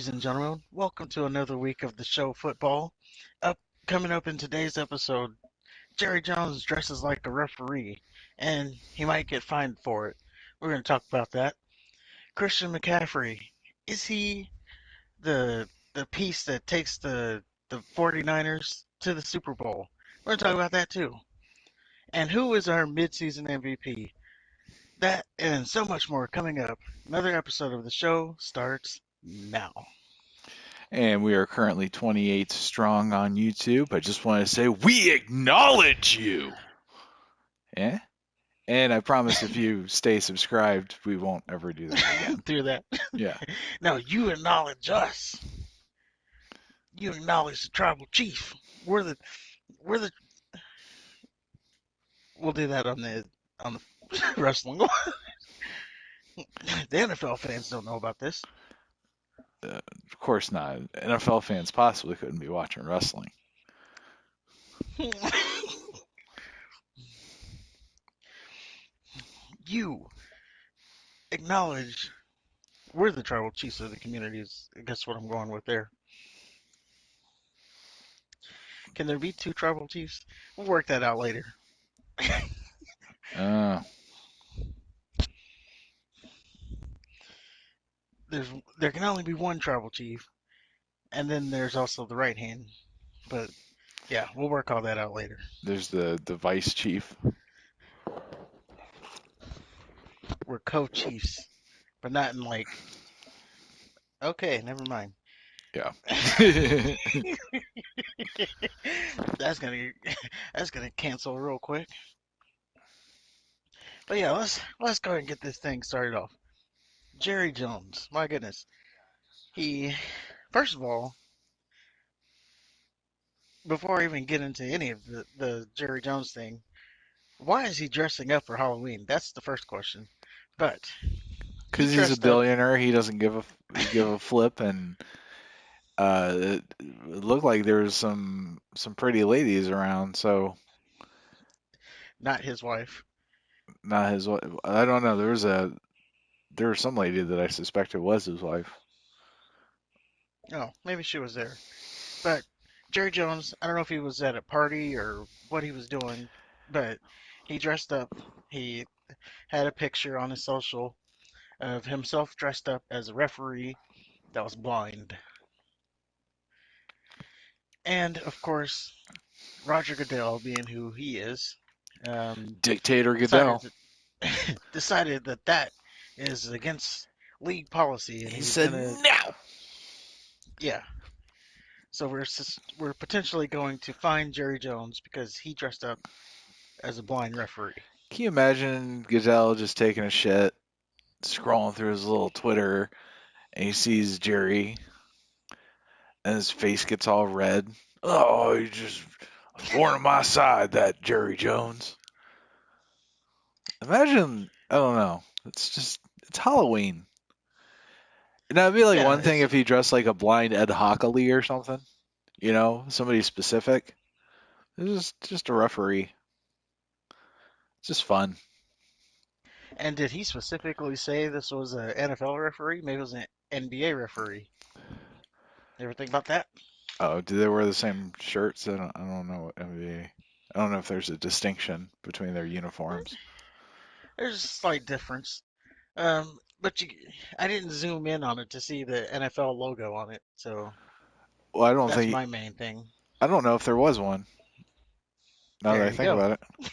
Ladies and gentlemen, welcome to another week of the show Football. Coming up in today's episode, Jerry Jones dresses like a referee, and he might get fined for it. We're going to talk about that. Christian McCaffrey, is he the piece that takes the 49ers to the Super Bowl? We're going to talk about that too. And who is our midseason MVP? That and so much more coming up. Another episode of the show starts now. And we are currently 28 strong on YouTube. I just want to say we acknowledge you. Yeah. And I promise if you stay subscribed, we won't ever do that again. Through that. Yeah. No, you acknowledge us. You acknowledge the tribal chief. We're the we'll do that on the wrestling one. The NFL fans don't know about this. Of course not. NFL fans possibly couldn't be watching wrestling. You acknowledge we're the tribal chiefs of the communities. I guess what I'm going with there. Can there be two tribal chiefs? We'll work that out later. Uh, There can only be one tribal chief, and then there's also the right hand. But yeah, we'll work all that out later. there's the vice chief. We're co-chiefs, but not in like. Okay, never mind. Yeah. That's gonna that's gonna cancel real quick. But yeah, let's go ahead and get this thing started off. Jerry Jones, my goodness, he first of all, before I even get into any of the Jerry Jones thing, why is he dressing up for Halloween? That's the first question. But he Because he's a dressed up. billionaire, he doesn't give a flip, and it looked like there was some pretty ladies around, so Not his wife. not his wife. I don't know. There was some lady that I suspected was his wife. Oh, maybe she was there. But Jerry Jones, I don't know if he was at a party or what he was doing, but he dressed up. He had a picture on his social of himself dressed up as a referee that was blind. And of course, Roger Goodell, being who he is, Dictator decided Goodell. decided that that is against league policy, and He he was said gonna, no. yeah. So we're potentially going to fine Jerry Jones because he dressed up as a blind referee. Can you imagine Goodell just taking a shit, scrolling through his little Twitter, and he sees Jerry, and his face gets all red. Oh, he just born on my side, that Jerry Jones. Imagine, I don't know. It's Halloween. Now, it'd be like Yeah, one thing it's if he dressed like a blind Ed Hockley or something, somebody specific. It's just a referee. It's just fun. and did he specifically say this was an NFL referee? Maybe it was an NBA referee. You ever think about that? Oh, do they wear the same shirts? I don't know what NBA. I don't know if there's a distinction between their uniforms. There's a slight difference. But I didn't zoom in on it to see the NFL logo on it, so Well, that's my main thing. I don't know if there was one. Now that There I you think go. about it.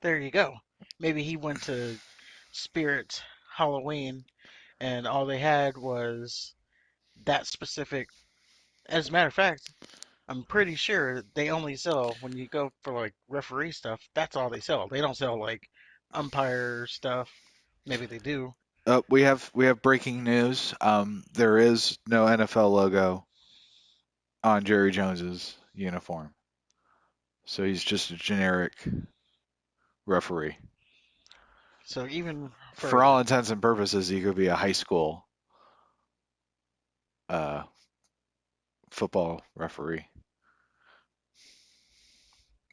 There you go. Maybe he went to Spirit Halloween and all they had was that specific. As a matter of fact, I'm pretty sure they only sell when you go for like referee stuff. That's all they sell. They don't sell like umpire stuff. Maybe they do. We have breaking news. There is no NFL logo on Jerry Jones's uniform, so he's just a generic referee. So even For all further, intents and purposes, he could be a high school uh, football referee.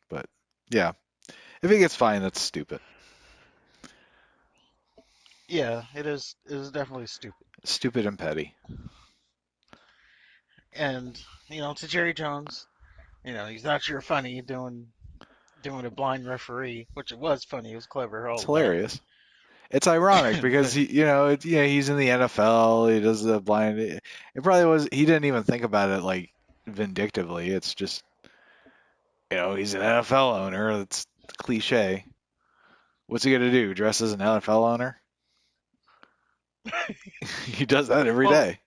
But yeah, if he gets fined, that's stupid. Yeah, it is. It is definitely stupid. Stupid and petty. And to Jerry Jones, he's not sure funny doing a blind referee, which it was funny. It was clever It's all that. hilarious. It's ironic because But he's in the NFL. He does the blind. It probably was. He didn't even think about it like vindictively. It's just he's an NFL owner. It's cliche. What's he gonna do? Dress as an NFL owner? He does that every well, day.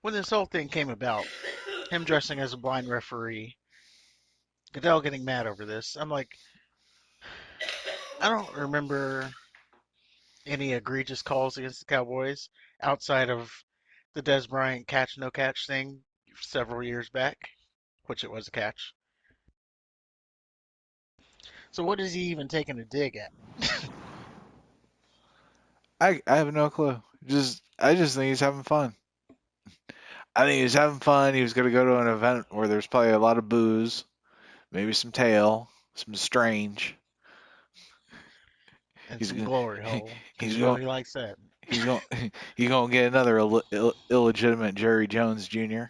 when this whole thing came about, him dressing as a blind referee, Goodell getting mad over this, I'm like, I don't remember any egregious calls against the Cowboys outside of the Des Bryant catch no catch thing several years back, which it was a catch. So what is he even taking a dig at? I have no clue. I just think he's having fun. I think he's having fun. He was gonna go to an event where there's probably a lot of booze, maybe some tail, some strange. And He's some gonna glory hole, because he's you know going he likes that. he's going he's gonna get another illegitimate Jerry Jones Jr.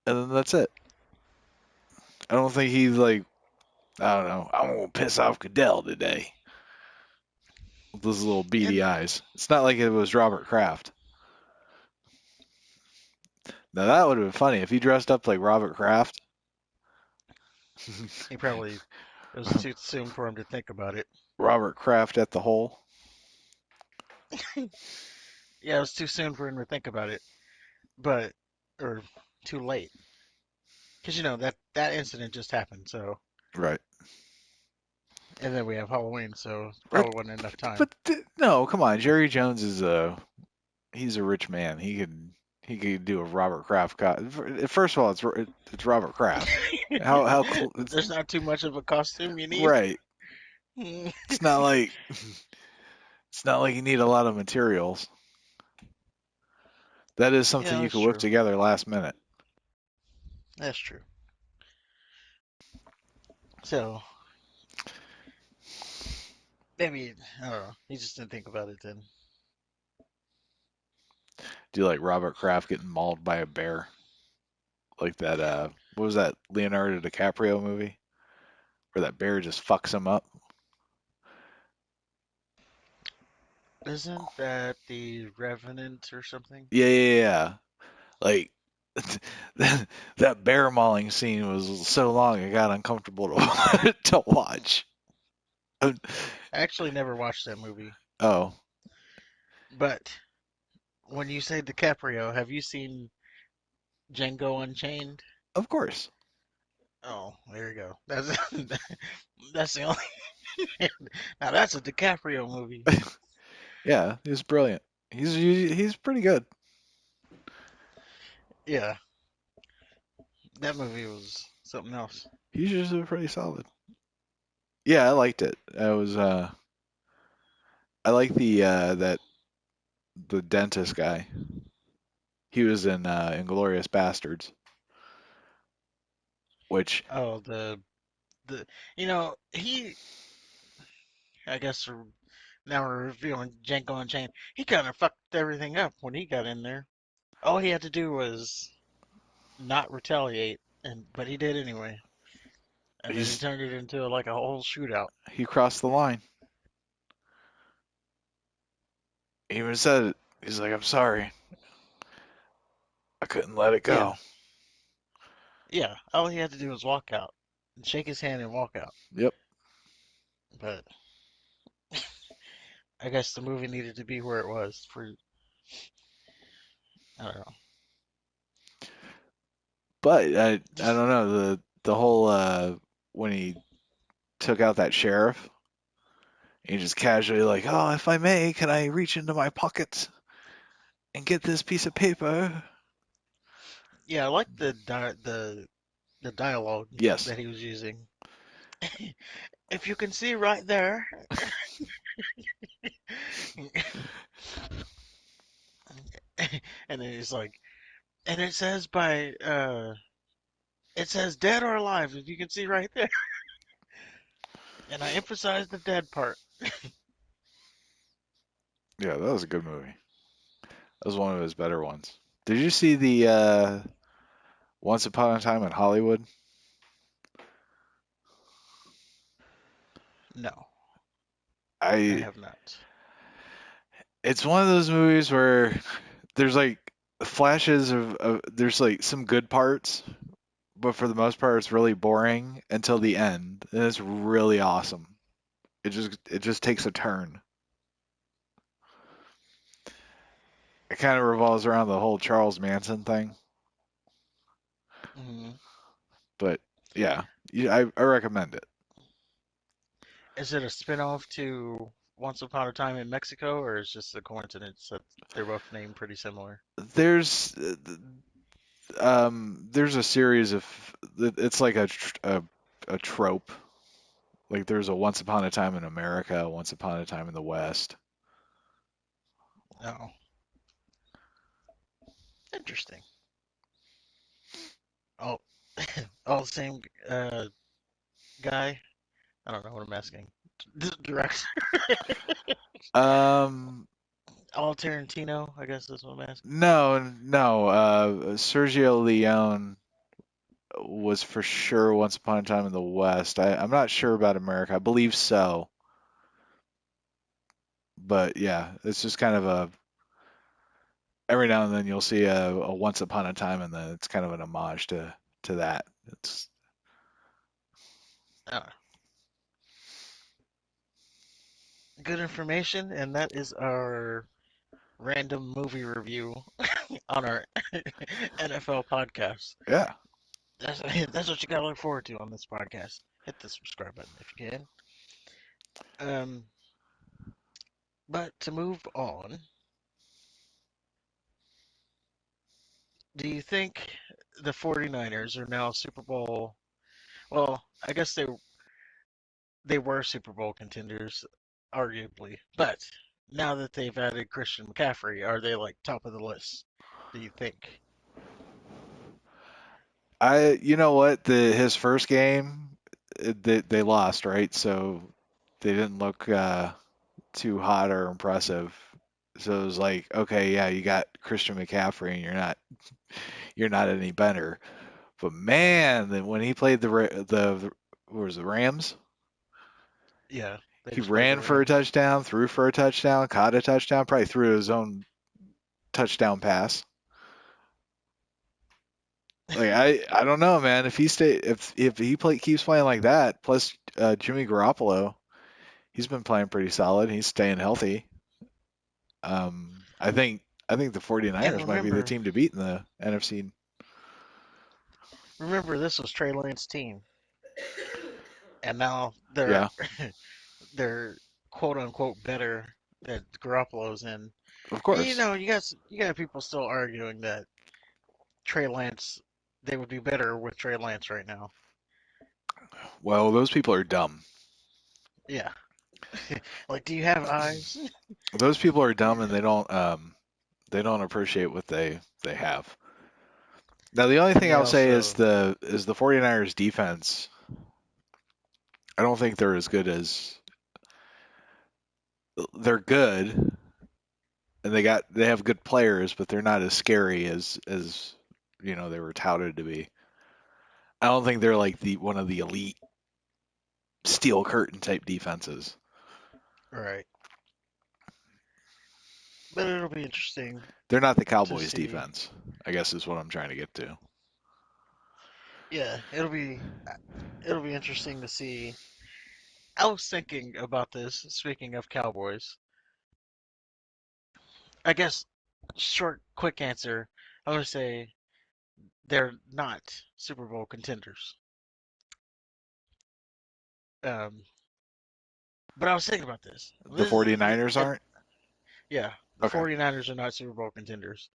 And then that's it. I don't think he's like, I don't know. I'm gonna piss off Goodell today with those little beady And eyes. It's not like it was Robert Kraft. Now that would have been funny if he dressed up like Robert Kraft. he probably, it was too soon for him to think about it. Robert Kraft at the hole. Yeah, it was too soon for him to think about it, but or too late, because that incident just happened. So, Right. and then we have Halloween, so But probably wasn't enough time. no, come on. Jerry Jones is he's a rich man. He could do a Robert Kraft. First of all, it's Robert Kraft. How cool? There's not too much of a costume you need. Right. It's not like it's not like you need a lot of materials. That is something Yeah, you that's could whip true. together last minute. That's true. So maybe I don't know. He just didn't think about it then. Do you like Robert Kraft getting mauled by a bear? Like that what was that Leonardo DiCaprio movie where that bear just fucks him up? Isn't that the Revenant or something? Yeah. Like that bear mauling scene was so long it got uncomfortable to, to watch. I actually never watched that movie, Oh, but when you say DiCaprio, have you seen Django Unchained? of course. Oh, there you go. That's that's the only. Now that's a DiCaprio movie. Yeah, he's brilliant. He's pretty good. Yeah, that movie was something else. He's just pretty solid. Yeah, I liked it. I like the dentist guy. He was in Inglorious Bastards, which Oh, the he. I guess now we're reviewing Django Unchained. He kind of fucked everything up when he got in there. All he had to do was not retaliate, and but he did anyway. And then he he's turned it into like a whole shootout. he crossed the line. He even said it. He's like, "I'm sorry, I couldn't let it Yeah, go." yeah. All he had to do was walk out and shake his hand and walk out. Yep. But I guess the movie needed to be where it was for I don't know. But I Just don't know the whole when he took out that sheriff, he just casually like, "Oh, if I may, can I reach into my pocket and get this piece of paper?" yeah, I like the dialogue Yes. that he was using. If you can see right there, and then he's like, and it says dead or alive. If you can see right there. And I emphasize the dead part. Yeah, that was a good movie. That was one of his better ones. Did you see the Once Upon a Time in Hollywood? No, I I have not. It's one of those movies where there's like flashes of there's like some good parts, but for the most part it's really boring until the end, and it's really awesome. It just takes a turn. It kind of revolves around the whole Charles Manson thing, Hmm. but yeah, I recommend it. Is it a spinoff to Once Upon a Time in Mexico, or is just a coincidence that they're both named pretty similar? There's there's a series of it's like a trope. Like there's a Once Upon a Time in America, Once Upon a Time in the West. Oh, interesting. Oh, all the same guy. I don't know what I'm asking. Director. Um, All Tarantino, I guess that's what I'm asking. no. Sergio Leone was for sure Once Upon a Time in the West. I'm not sure about America. I believe so, but yeah, it's just kind of a every now and then you'll see a Once Upon a Time, and then it's kind of an homage to that. It's Oh, good information, and that is our random movie review on our NFL podcast. yeah. That's that's what you gotta look forward to on this podcast. Hit the subscribe button if you can. Um, but to move on, do you think the 49ers are now Super Bowl? Well, I guess they were Super Bowl contenders, arguably. But now that they've added Christian McCaffrey, are they like top of the list? Do you think? You know what, his first game, they lost, right? So they didn't look too hot or impressive. So it was like, okay, yeah, you got Christian McCaffrey, and you're not any better. But man, then when he played the what was the Rams, Yeah, they he just played the ran for a Rams. touchdown, threw for a touchdown, caught a touchdown, probably threw his own touchdown pass. Like I don't know, man. If he keeps playing like that, plus Jimmy Garoppolo, he's been playing pretty solid. He's staying healthy. I think the And 49ers might be the team to beat in the NFC. remember, this was Trey Lance's team, and now they're Yeah, they're quote unquote better that Garoppolo's in. of And course. you got people still arguing that Trey Lance they would be better with Trey Lance right now. Well, those people are dumb. Yeah, like do you have eyes? Those people are dumb, and they don't appreciate what they have. Now, the only And thing they I'll say is also the 49ers defense. I don't think they're as good as they're good, and they have good players, but they're not as scary as they were touted to be. I don't think they're like the one of the elite steel curtain type defenses. right, but it'll be interesting They're not the to Cowboys see. defense, I guess is what I'm trying to get to. Yeah, it'll be interesting to see. I was thinking about this. Speaking of Cowboys, I guess short, quick answer. I'm gonna say they're not Super Bowl contenders. Um, but I was thinking about this. The 49ers And aren't? yeah, the Okay. 49ers are not Super Bowl contenders.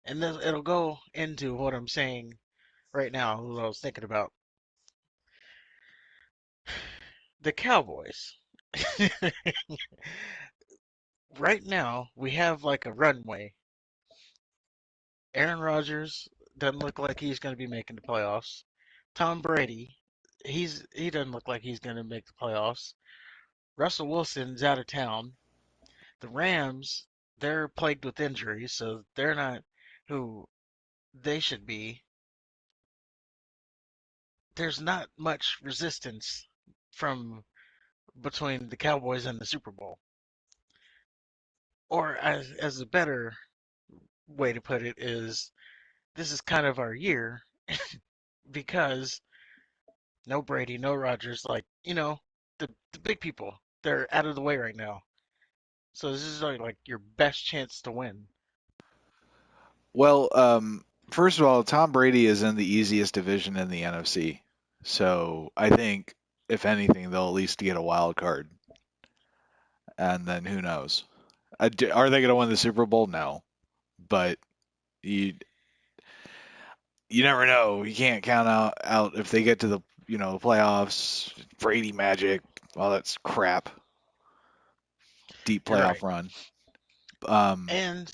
And this, it'll go into what I'm saying right now, what I was thinking about. The Cowboys. Right now, we have like a runway. Aaron Rodgers doesn't look like he's going to be making the playoffs. Tom Brady, he doesn't look like he's going to make the playoffs. Russell Wilson's out of town. The Rams, they're plagued with injuries, so they're not who they should be. There's not much resistance from between the Cowboys and the Super Bowl. Or as a better way to put it is this is kind of our year because no Brady, no Rodgers, like, the big people, they're out of the way right now. So this is like your best chance to win. Well, first of all, Tom Brady is in the easiest division in the NFC. So I think, if anything, they'll at least get a wild card. And then who knows? Are they going to win the Super Bowl? No. But you you never know. You can't count out if they get to the playoffs, Brady magic, all that's crap. Deep You're playoff right. run. Um, And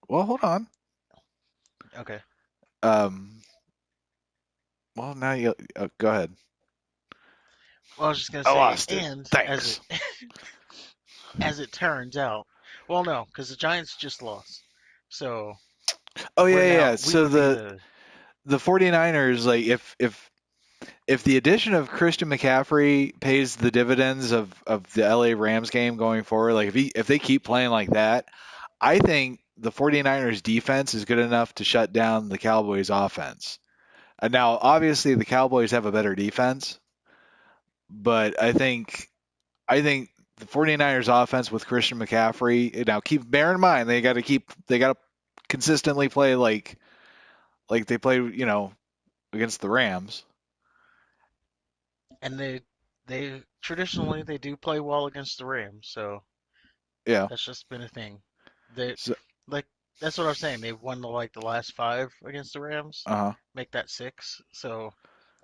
well, hold on. okay. Um, well, now you go ahead. Well, I was just gonna I say, lost it. and as it Thanks. as it turns out, well, no, because the Giants just lost, so Oh yeah, yeah. we So would be the 49ers, like if the addition of Christian McCaffrey pays the dividends of the LA Rams game going forward, like if they keep playing like that, I think the 49ers defense is good enough to shut down the Cowboys offense. And now obviously the Cowboys have a better defense, but I think the 49ers offense with Christian McCaffrey, now keep bear in mind they got to consistently play like they play, against the Rams. and they traditionally they do play well against the Rams, so Yeah. that's just been a thing. They So, like that's what I'm saying. They've won the last five against the Rams, uh-huh. make that six, so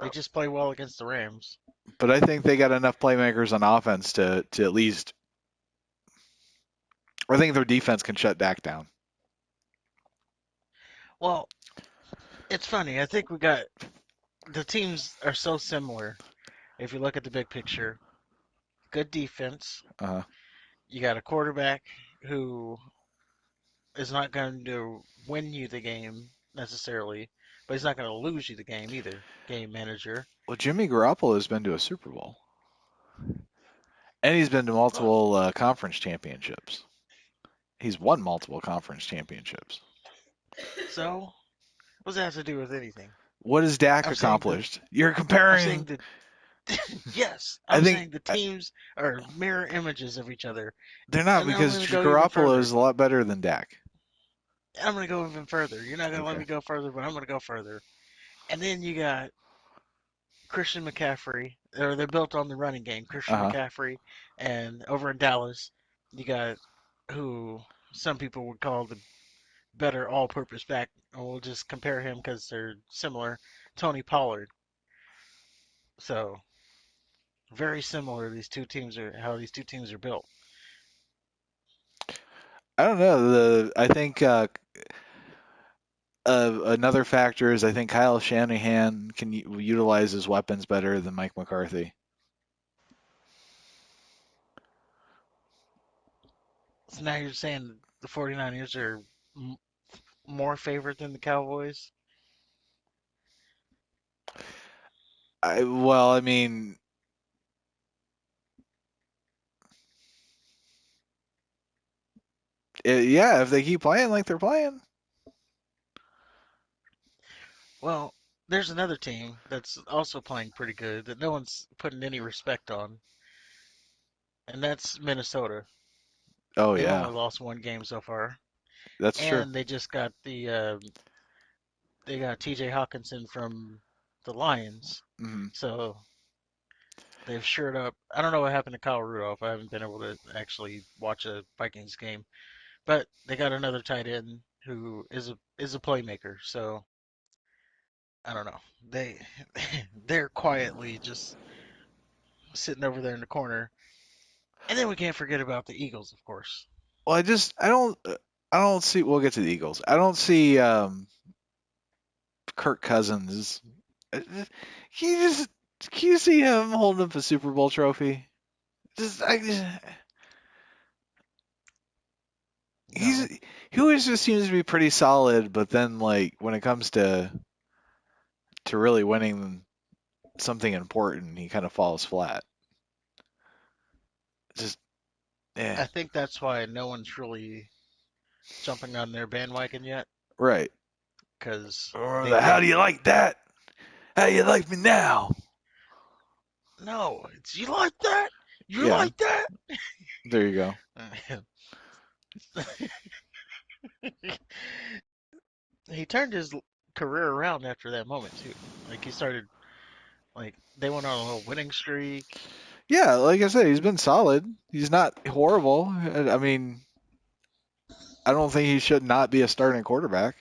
they just play well against the Rams. But I think they got enough playmakers on offense to at least. I think their defense can shut Dak down. Well, it's funny. I think we got the teams are so similar. If you look at the big picture, good defense. Uh-huh. You got a quarterback who is not going to win you the game necessarily, but he's not going to lose you the game either. Game manager. Well, Jimmy Garoppolo has been to a Super Bowl, and he's been to Well, multiple conference championships. He's won multiple conference championships. so what does that have to do with anything? What has Dak I'm saying the accomplished? You're I'm saying comparing. the yes, I I'm think saying the teams are mirror images of each other. they're not And I'm because going to go even Garoppolo is further. a lot better than Dak. I'm going to go even further. You're not going to let Okay. me go further, but I'm going to go further. And then you got Christian McCaffrey, or they're built on the running game. Uh Christian huh. McCaffrey, and over in Dallas, you got who some people would call the better all-purpose back. And we'll just compare him because they're similar. Tony Pollard. So very similar. These two teams are how these two teams are built. I don't know. I think another factor is I think Kyle Shanahan can utilize his weapons better than Mike McCarthy. So now you're saying the 49ers are m- more favored than the Cowboys? Well, I mean, yeah, if they keep playing like they're playing. Well, there's another team that's also playing pretty good that no one's putting any respect on, and that's Minnesota. Oh They've yeah, only lost one game so far, that's true. and they just got they got T.J. Hawkinson from the Lions, Hmm. so they've shored up. I don't know what happened to Kyle Rudolph. I haven't been able to actually watch a Vikings game, but they got another tight end who is a playmaker. So I don't know. They they're quietly just sitting over there in the corner, and then we can't forget about the Eagles, of course. Well, I don't see. We'll get to the Eagles. I don't see Kirk Cousins. He just Can you see him holding up a Super Bowl trophy? Just, No. he always just seems to be pretty solid, but then like when it comes to really winning something important, he kind of falls flat. Just I yeah, think that's why no one's really jumping on their bandwagon yet, right. because Or they the how do think, you like that? How do you like me now? no, it's you like that? You Yeah, like that? there you go. He turned his career around after that moment too. Like he started, like they went on a little winning streak. Yeah, like I said, he's been solid. He's not horrible. I mean, I don't think he should not be a starting quarterback.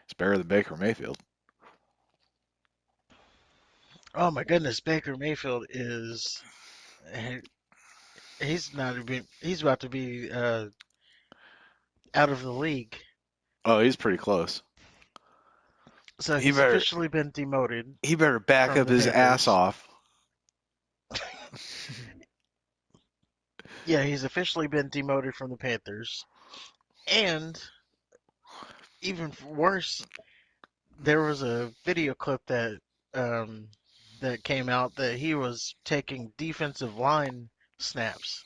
It's better than Baker Mayfield. Oh my goodness, Baker Mayfield is he's not even he's about to be out of the league. Oh, he's pretty close. So He he's better officially been demoted he better back from up the his ass Panthers. off. Yeah, he's officially been demoted from the Panthers. And even worse, there was a video clip um that came out that he was taking defensive line snaps.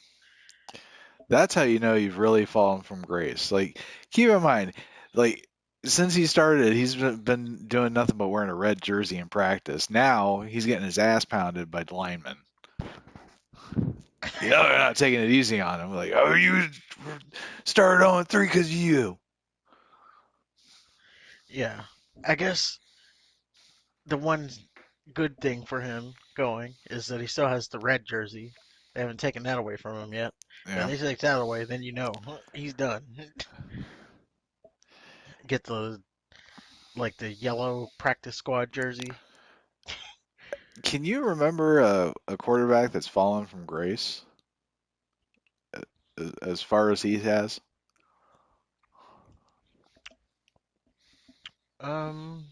That's how you know you've really fallen from grace. Like, keep in mind, like since he started, he's been doing nothing but wearing a red jersey in practice. Now he's getting his ass pounded by the linemen. You know, they're not taking it easy on him. Like, oh, you started on 3 because of you. Yeah. I guess the one good thing for him going is that he still has the red jersey. They haven't taken that away from him yet. If Yeah. they take that away, then you know he's done. Get the like the yellow practice squad jersey. Can you remember a quarterback that's fallen from grace as far as he has? Um,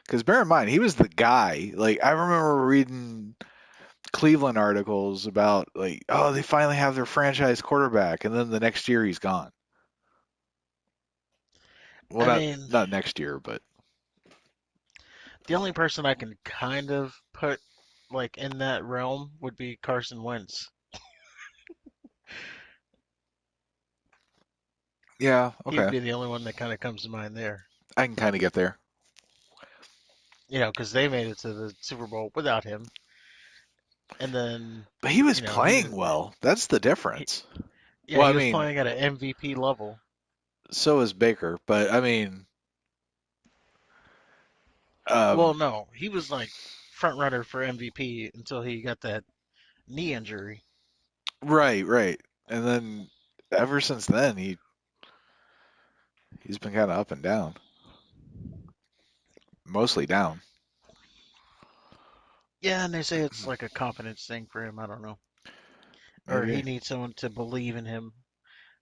Because bear in mind, he was the guy. Like, I remember reading Cleveland articles about like, oh, they finally have their franchise quarterback, and then the next year he's gone. Well, I not mean, not next year, but the only person I can kind of put like in that realm would be Carson Wentz. yeah, He would okay, be the only one that kind of comes to mind there. I can kind of get there. You know, because they made it to the Super Bowl without him, and then But he was you know he, playing well. That's the he difference. yeah, Well, he I was mean, playing at an MVP level. so is Baker, but I mean, Well, um, no, he was like front runner for MVP until he got that knee injury. right, right, and then ever since then he's been kind of up and down, mostly down. Yeah, and they say it's like a confidence thing for him. I don't know, or he Maybe, needs someone to believe in him.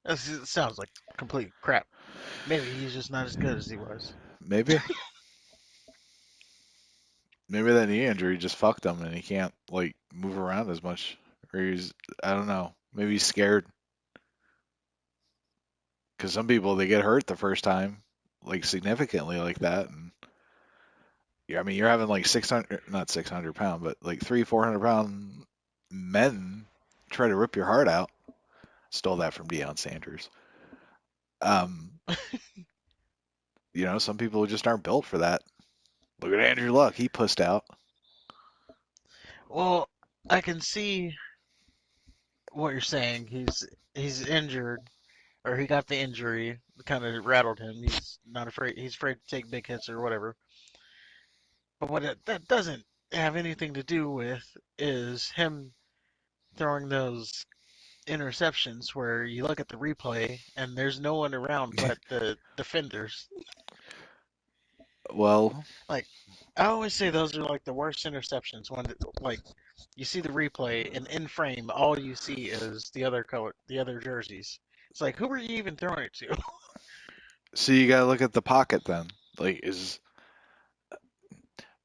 It sounds like complete crap. Maybe he's just not as good as he was. maybe, maybe that knee injury just fucked him, and he can't like move around as much, or he's I don't know. Maybe he's scared because some people they get hurt the first time, like significantly like that, and yeah, I mean you're having like 600, not 600 pound, but like 300-400 pound men try to rip your heart out. Stole that from Deion Sanders. Um, some people just aren't built for that. Look at Andrew Luck, he pussed out. Well, I can see what you're saying. He's injured, or he got the injury, kind of rattled him. He's not afraid. He's afraid to take big hits or whatever. But that doesn't have anything to do with is him throwing those interceptions where you look at the replay and there's no one around but the defenders. Well, Like I always say, those are like the worst interceptions when like you see the replay and in frame all you see is the other color, the other jerseys. It's like who are you even throwing it to? so you gotta look at the pocket then. Like, is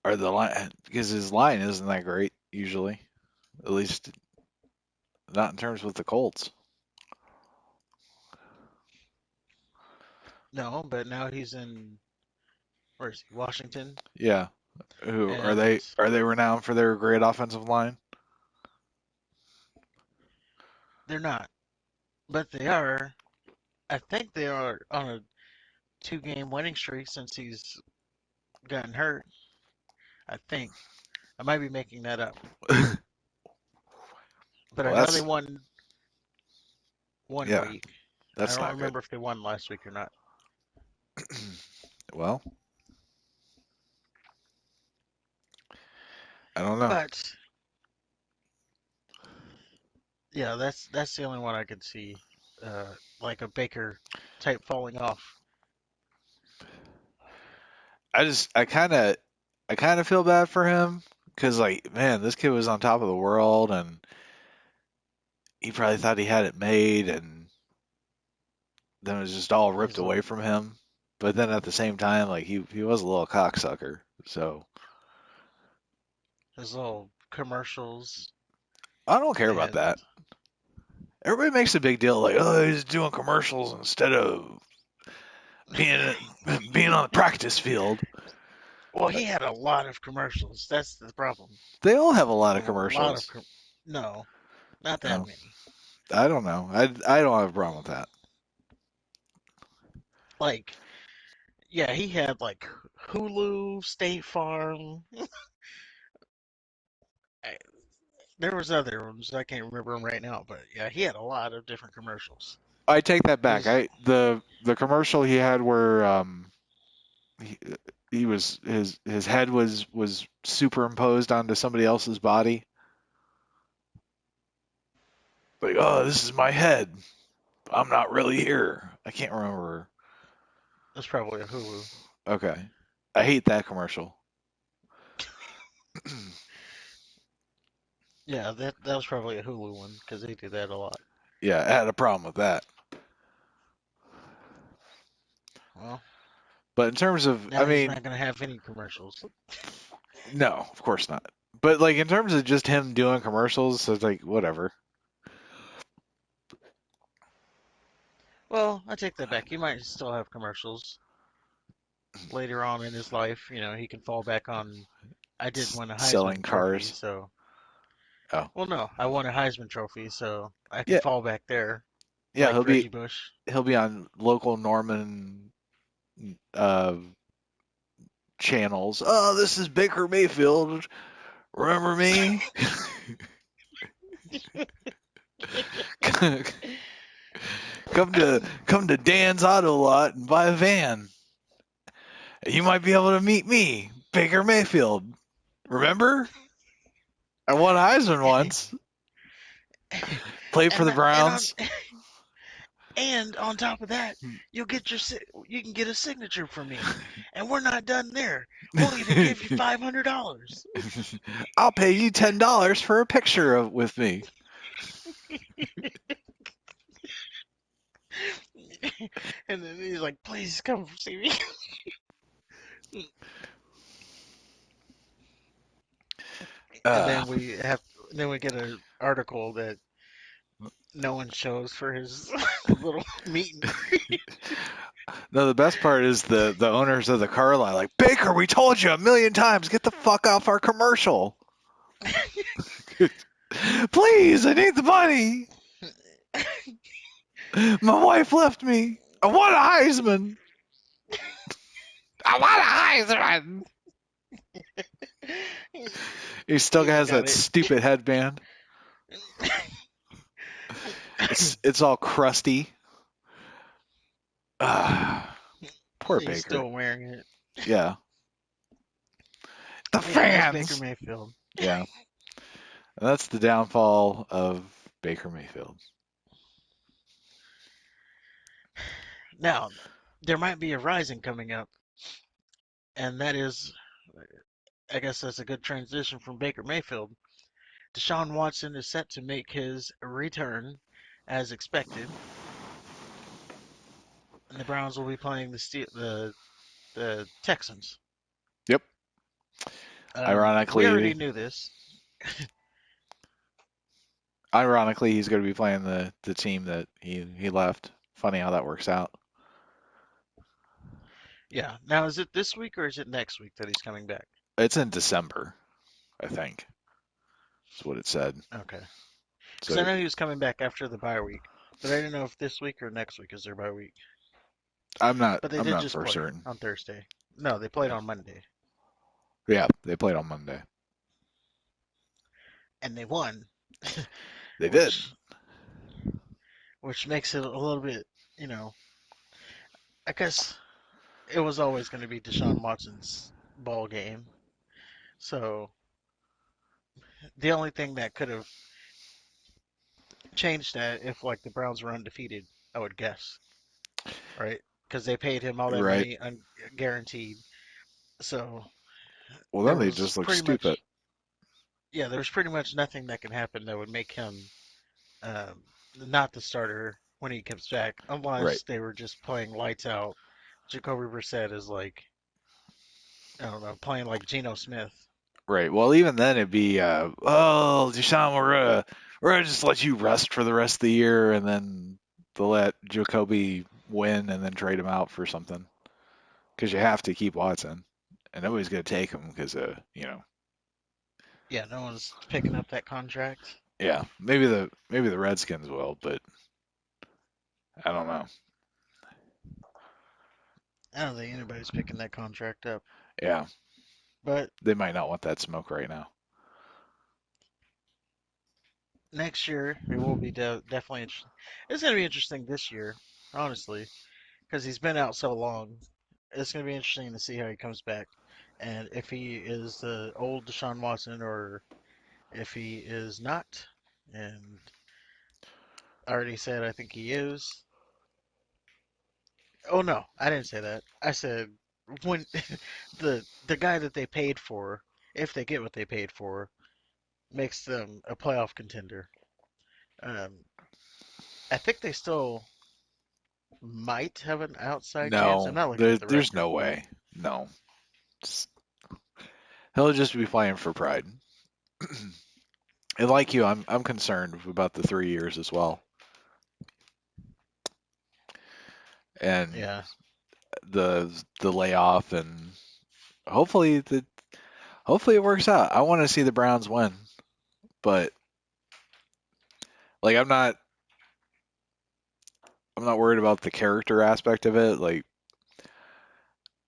Or the line, because his line isn't that great usually. At least not in terms with the Colts. No, but now he's in, where is he? Washington, Yeah. Who are and they? Are they renowned for their great offensive line? they're not, but they are. I think they are on a two-game winning streak since he's gotten hurt. I think I might be making that up, but I Well, know they that's won one yeah, week. I that's don't not good. remember if they won last week or not. Well, I don't know. But yeah, that's the only one I could see, like a Baker type falling off. I kind of feel bad for him because, like, man, this kid was on top of the world, and he probably thought he had it made, and then it was just all ripped These away little from him. But then at the same time, like, he was a little cocksucker. So his little commercials I don't care about and that. Everybody makes a big deal, like, oh, he's doing commercials instead of being being on the practice field. well, he had a lot of commercials. That's the problem. They all have a lot A of lot of commercials. no, not that No, many. I don't know. I don't have a problem with that. Like, yeah, he had like Hulu, State Farm. I- There was other ones I can't remember them right now, but yeah, he had a lot of different commercials. I take that It back. was The commercial he had where he, he was his head was superimposed onto somebody else's body. Like, oh, this is my head. I'm not really here. I can't remember. that's probably a Hulu. Okay, I hate that commercial. Yeah, that was probably a Hulu one because they do that a lot. Yeah, I had a problem with that. Well, But in terms of, I now he's mean, not gonna have any commercials. no, of course not. But like in terms of just him doing commercials, so it's like whatever. Well, I take that back. He might still have commercials later on in his life. You know, he can fall back on. I did win a Selling Heisman trophy, cars. so Oh, well, no, I won a Heisman trophy, so I can yeah, fall back there yeah. like He'll Reggie be Bush. he'll be on local Norman uh, channels. Oh, this is Baker Mayfield. Remember me? come to Dan's Auto Lot and buy a van. You might be able to meet me, Baker Mayfield. Remember? I won a Heisman once. Played for the And on Browns. and on top of that, you can get a signature from me, and we're not done there. We'll even give you $500. I'll pay you $10 for a picture with me. And then he's like, "Please come see me." And Uh, then we get an article that no one shows for his little meet and greet. no, the best part is the owners of the car lot like Baker. We told you a million times. Get the fuck off our commercial. Please, I need the money. My wife left me. I want a Heisman. I want a Heisman. He still He's has got that it. stupid headband. It's all crusty. Ah, poor He's Baker. still wearing it. Yeah. The Yeah, that's Baker fans. Mayfield. Yeah. That's the downfall of Baker Mayfield. Now, there might be a rising coming up, and that is, I guess that's a good transition from Baker Mayfield. Deshaun Watson is set to make his return as expected, and the Browns will be playing the Texans. Yep. We already Ironically, knew this. he's going to be playing the team that he left. Funny how that works out. Yeah. Now, is it this week or is it next week that he's coming back? It's in December, I think. That's what it said. Okay. Because I So know he was coming back after the bye week, but I didn't know if this week or next week is their bye week. But they I'm did not just for play certain. on Thursday. No, they played Yeah. on Monday, Yeah, they played on Monday. and they won, They did. which makes it a little bit, you know, I guess it was always going to be Deshaun Watson's ball game. So the only thing that could have changed that if like the Browns were undefeated, I would guess, right? Because they paid him all that Right. money guaranteed. So Well, there then they was just look pretty stupid. much, yeah, there was pretty much nothing that can happen that would make him not the starter when he comes back, Right. unless they were just playing lights out. Jacoby Brissett is like, I don't know, playing like Geno Smith. Right. Well, even then it'd be, oh, Deshaun, we're gonna just let you rest for the rest of the year, and then they'll let Jacoby win, and then trade him out for something because you have to keep Watson, and nobody's gonna take him because, Yeah, no one's picking up that contract. yeah, maybe the Redskins will, but I don't know. I don't think anybody's picking that contract up. Yeah, But they might not want that smoke right now. next year, it will be definitely interesting. It's going to be interesting this year, honestly, because he's been out so long. It's going to be interesting to see how he comes back. And if he is the old Deshaun Watson or if he is not. And I already said I think he is. Oh no, I didn't say that. I said when the guy that they paid for, if they get what they paid for, makes them a playoff contender. Um, I think they still might have an outside chance. I'm No, not looking at the there's record, no but way. No, Just- he'll just be playing for pride. And like you, I'm concerned about the 3 years as well, and yeah, the layoff, and hopefully hopefully it works out. I want to see the Browns win, but like I'm not worried about the character aspect of it. Like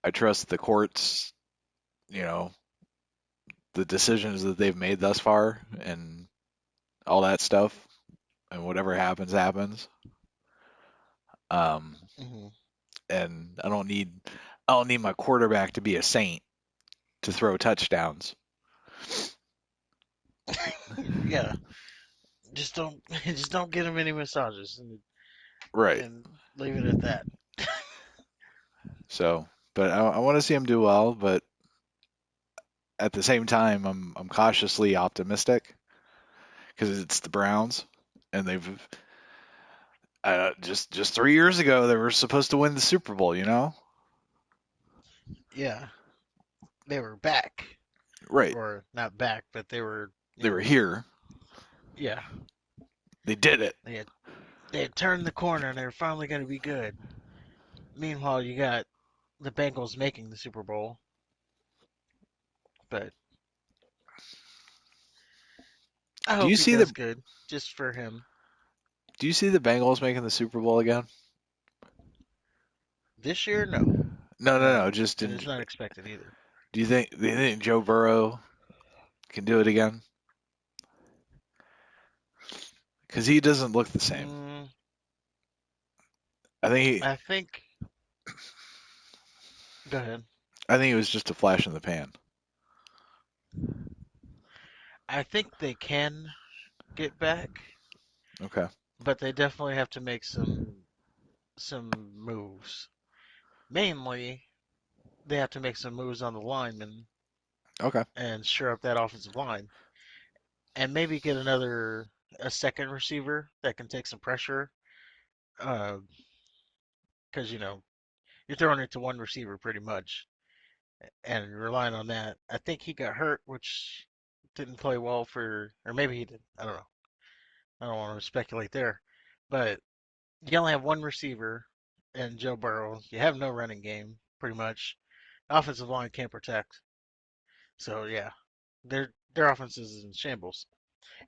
I trust the courts, you know, the decisions that they've made thus far, and all that stuff, and whatever happens happens. Um, hmm and I don't need my quarterback to be a saint to throw touchdowns. yeah. Just don't get him any massages Right. and leave it at that. So, but I want to see him do well, but at the same time, I'm cautiously optimistic because it's the Browns, and they've just 3 years ago they were supposed to win the Super Bowl. You know? Yeah, they were back, Right. or not back, but they were, They were here. yeah, They did it. they had they had turned the corner and they were finally going to be good. Meanwhile, you got the Bengals making the Super Bowl, but I Do you hope he see does the good just for him. Do you see the Bengals making the Super Bowl again? This year, no, No. Just and in. it's not expected either. Do you think Joe Burrow can do it again? Because he doesn't look the same. Mm, I think I think. Go ahead. I think it was just a flash in the pan. I think they can get back, Okay. but they definitely have to make some moves. Mainly, they have to make some moves on the linemen Okay. and shore up that offensive line, and maybe get a second receiver that can take some pressure. Because you're throwing it to one receiver pretty much. and relying on that. I think he got hurt, which didn't play well for, or maybe he did. I don't know. I don't want to speculate there, but you only have one receiver and Joe Burrow. You have no running game, pretty much. Offensive line can't protect. So yeah, their offense is in shambles.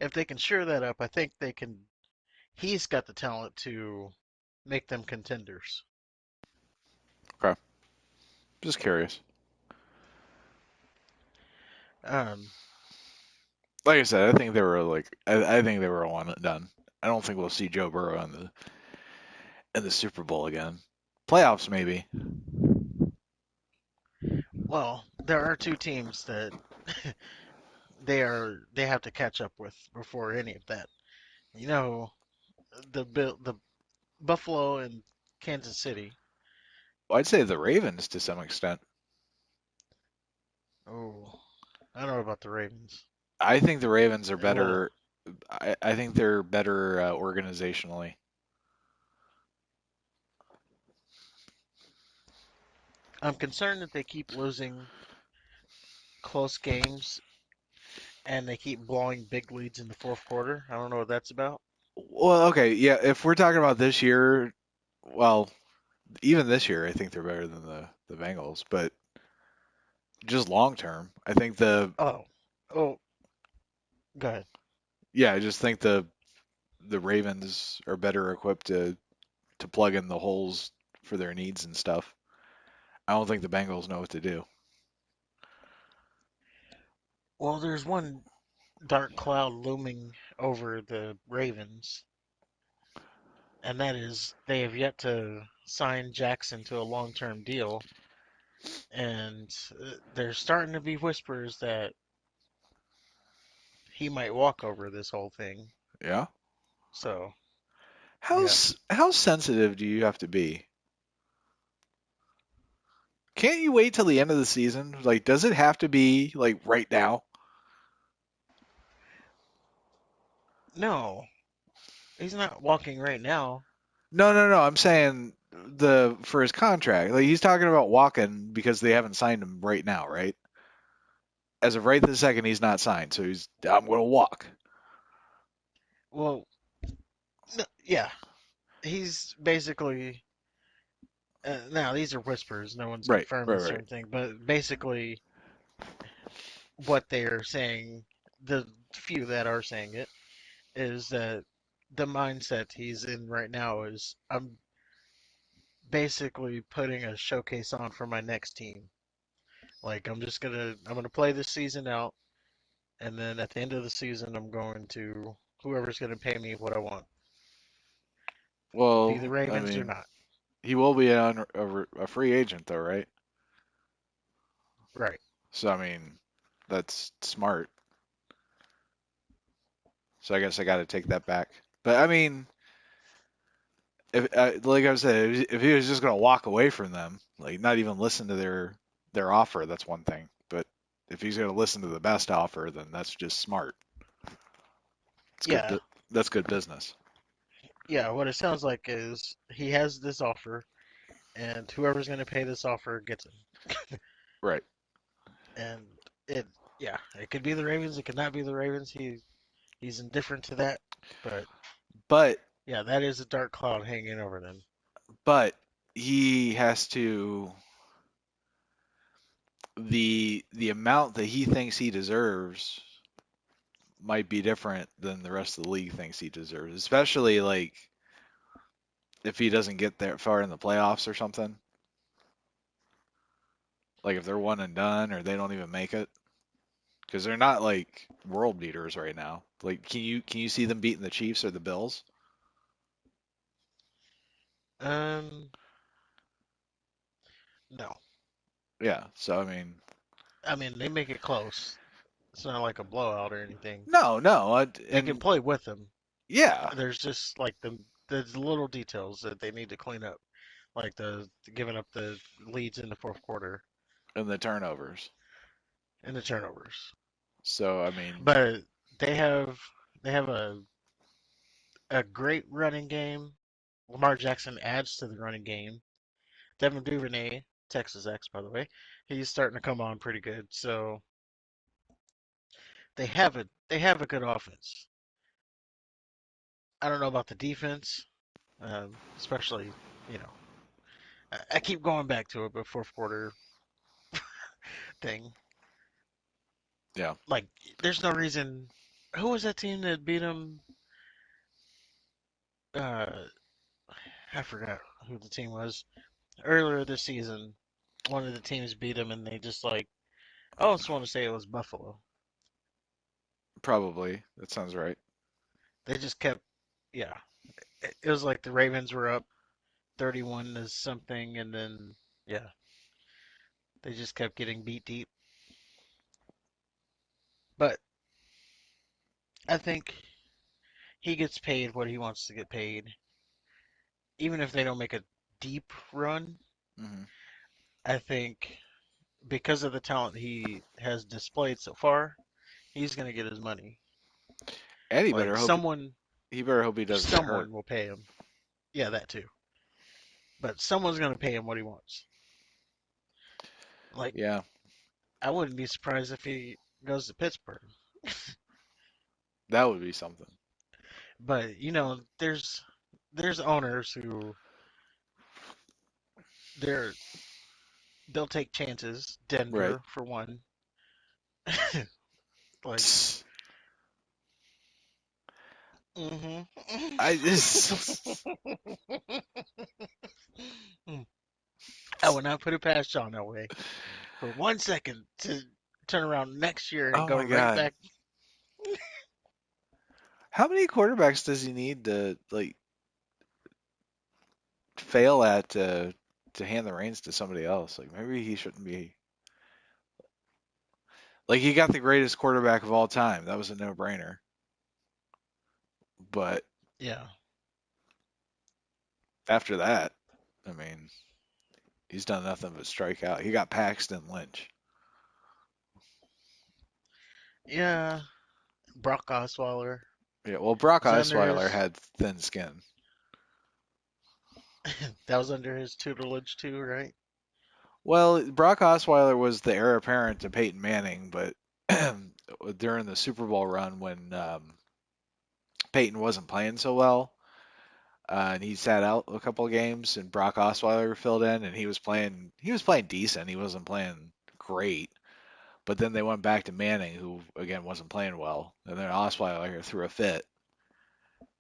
If they can shore that up, I think they can. He's got the talent to make them contenders. Okay, just curious. Um, Like I said, I think they were I think they were one and done. I don't think we'll see Joe Burrow in the Super Bowl again. Playoffs maybe. well, there are two teams that they have to catch up with before any of that. You know, the Buffalo and Kansas City. Well, I'd say the Ravens to some extent. Oh, I don't know about the Ravens. I think the Ravens are Well, better. I think they're better organizationally. I'm concerned that they keep losing close games and they keep blowing big leads in the fourth quarter. I don't know what that's about. Well, okay, yeah. If we're talking about this year, well, even this year, I think they're better than the Bengals. But just long term, I think Oh, oh, go ahead. I just think the Ravens are better equipped to plug in the holes for their needs and stuff. I don't think the Bengals know what to do. Well, there's one dark cloud looming over the Ravens, and that is they have yet to sign Jackson to a long-term deal, and there's starting to be whispers that he might walk over this whole thing. Yeah. So, yeah. How sensitive do you have to be? Can't you wait till the end of the season? Like, does it have to be like right now? No, he's not walking right now. No, no, no. I'm saying the for his contract. Like he's talking about walking because they haven't signed him right now, right? As of right this second, he's not signed, so I'm going to walk. Well, no, yeah, he's basically. Now these are whispers. No one's Right, confirmed right, this or right. anything, but basically, what they're saying, the few that are saying it, is that the mindset he's in right now is I'm basically putting a showcase on for my next team. Like I'm gonna play this season out, and then at the end of the season, I'm going to whoever's gonna pay me what I want, be the Well, I Ravens or mean, not. he will be a free agent though, right? Right. So I mean, that's smart. So I guess I got to take that back. But I mean, if like I said, if he was just going to walk away from them, like not even listen to their offer, that's one thing. But if he's going to listen to the best offer, then that's just smart. It's good. Yeah. That's good business. Yeah. What it sounds like is he has this offer, and whoever's gonna pay this offer gets him. Right. And it, yeah, it could be the Ravens. It could not be the Ravens. He's indifferent to that. But But yeah, that is a dark cloud hanging over them. but he has to the amount that he thinks he deserves might be different than the rest of the league thinks he deserves, especially like if he doesn't get that far in the playoffs or something. Like if they're one and done or they don't even make it, because they're not like world beaters right now. Like, can you see them beating the Chiefs or the Bills? Um, no. Yeah. So I mean, I mean, they make it close. It's not like a blowout or anything. no, no, They can and play with them. yeah, There's just like the little details that they need to clean up, like the giving up the leads in the fourth quarter and the turnovers. and the turnovers. So I mean, But they have they have a great running game. Lamar Jackson adds to the running game. Devin Duvernay Texas X, by the way. He's starting to come on pretty good. So they have a good offense. I don't know about the defense, especially you know I keep going back to it, but fourth quarter thing. Yeah, Like, there's no reason. Who was that team that beat them? Uh, I forgot who the team was earlier this season. One of the teams beat them, and they just like. I almost want to say it was Buffalo. probably. That sounds right. They just kept. Yeah, it was like the Ravens were up 31 to something, and then yeah, they just kept getting beat deep. But I think he gets paid what he wants to get paid, even if they don't make a deep run. Hmm. I think because of the talent he has displayed so far, he's gonna get his money. And Like he better hope he doesn't get hurt. someone will pay him. Yeah, that too. But someone's gonna pay him what he wants. Like, Yeah, I wouldn't be surprised if he goes to Pittsburgh. that would be something. But there's owners who they're they'll take chances. Right. Denver for one. Like, hmm I just I would not put it past Sean that way for 1 second to turn around next year and oh go my right god. back. How many quarterbacks does he need to like fail at to hand the reins to somebody else? Like maybe he shouldn't be. Like he got the greatest quarterback of all time. That was a no-brainer. But Yeah, after that, I mean, he's done nothing but strike out. He got Paxton Lynch. yeah. Brock Osweiler Yeah, well, Brock was under Osweiler his had thin skin. that was under his tutelage too, right? Well, Brock Osweiler was the heir apparent to Peyton Manning, but during the Super Bowl run when Peyton wasn't playing so well, and he sat out a couple of games, and Brock Osweiler filled in, and he was playing decent. He wasn't playing great, but then they went back to Manning, who again wasn't playing well, and then Osweiler threw a fit,